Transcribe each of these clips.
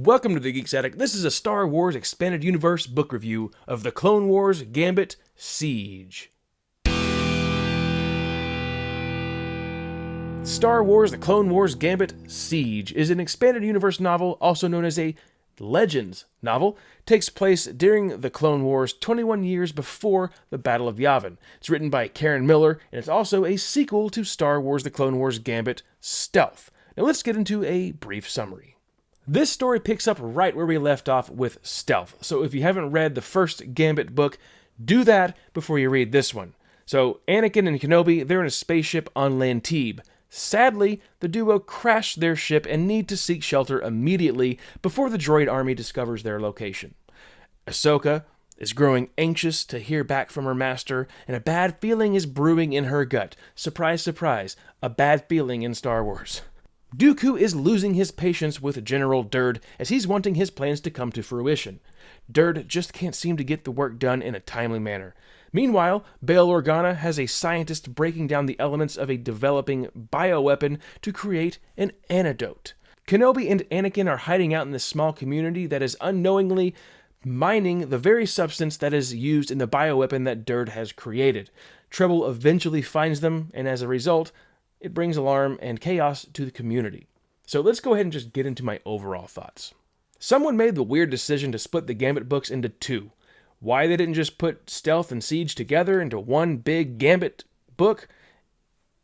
Welcome to the Geeks Attic. This is a Star Wars Expanded Universe book review of the Clone Wars Gambit Siege. Star Wars The Clone Wars Gambit Siege is an expanded universe novel, also known as a Legends novel. Takes place during the Clone Wars 21 years before the Battle of Yavin. It's written by Karen Miller, and it's also a sequel to Star Wars The Clone Wars Gambit Stealth. Now let's get into a brief summary. This story picks up right where we left off with Stealth. So if you haven't read the first Gambit book, do that before you read this one. So Anakin and Kenobi, they're in a spaceship on Lantebe. Sadly, the duo crash their ship and need to seek shelter immediately before the droid army discovers their location. Ahsoka is growing anxious to hear back from her master, and a bad feeling is brewing in her gut. Surprise, surprise, a bad feeling in Star Wars. Dooku is losing his patience with General Durd as he's wanting his plans to come to fruition. Durd just can't seem to get the work done in a timely manner. Meanwhile, Bail Organa has a scientist breaking down the elements of a developing bioweapon to create an antidote. Kenobi and Anakin are hiding out in this small community that is unknowingly mining the very substance that is used in the bioweapon that Durd has created. Trouble eventually finds them, and as a result, it brings alarm and chaos to the community. So let's go ahead and just get into my overall thoughts. Someone made the weird decision to split the Gambit books into two. Why they didn't just put Stealth and Siege together into one big Gambit book,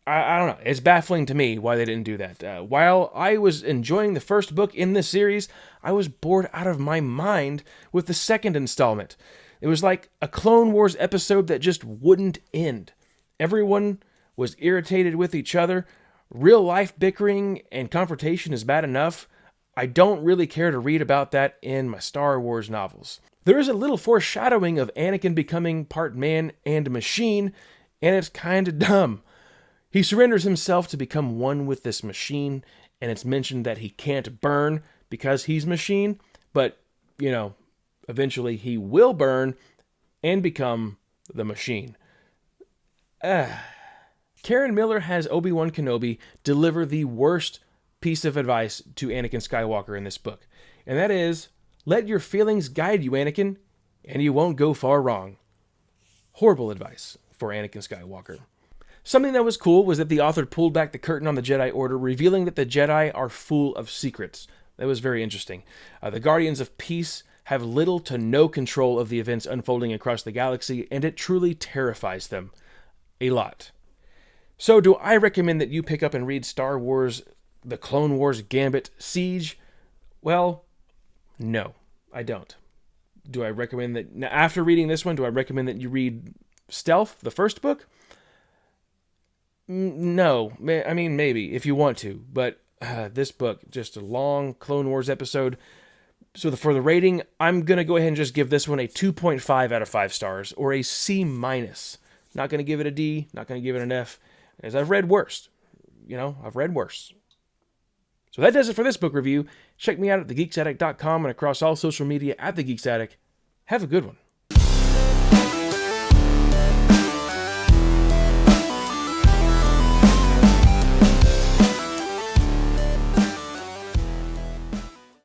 I don't know. It's baffling to me why they didn't do that. While I was enjoying the first book in this series, I was bored out of my mind with the second installment. It was like a Clone Wars episode that just wouldn't end. Everyone was irritated with each other. Real life bickering and confrontation is bad enough. I don't really care to read about that in my Star Wars novels. There is a little foreshadowing of Anakin becoming part man and machine, and it's kinda dumb. He surrenders himself to become one with this machine, and it's mentioned that he can't burn because he's machine, but, eventually he will burn and become the machine. Karen Miller has Obi-Wan Kenobi deliver the worst piece of advice to Anakin Skywalker in this book. And that is, let your feelings guide you, Anakin, and you won't go far wrong. Horrible advice for Anakin Skywalker. Something that was cool was that the author pulled back the curtain on the Jedi Order, revealing that the Jedi are full of secrets. That was very interesting. The Guardians of Peace have little to no control of the events unfolding across the galaxy, and it truly terrifies them. A lot. So, do I recommend that you pick up and read Star Wars The Clone Wars Gambit Siege? Well, no, I don't. Do I recommend that, after reading this one, do I recommend that you read Stealth, the first book? No, I mean, maybe, if you want to, but this book, just a long Clone Wars episode. So for the rating, I'm going to go ahead and just give this one a 2.5 out of 5 stars, or a C-. Not going to give it a D, not going to give it an F. As I've read worse. I've read worse. So that does it for this book review. Check me out at thegeeksaddict.com and across all social media at The Geeks Attic. Have a good one.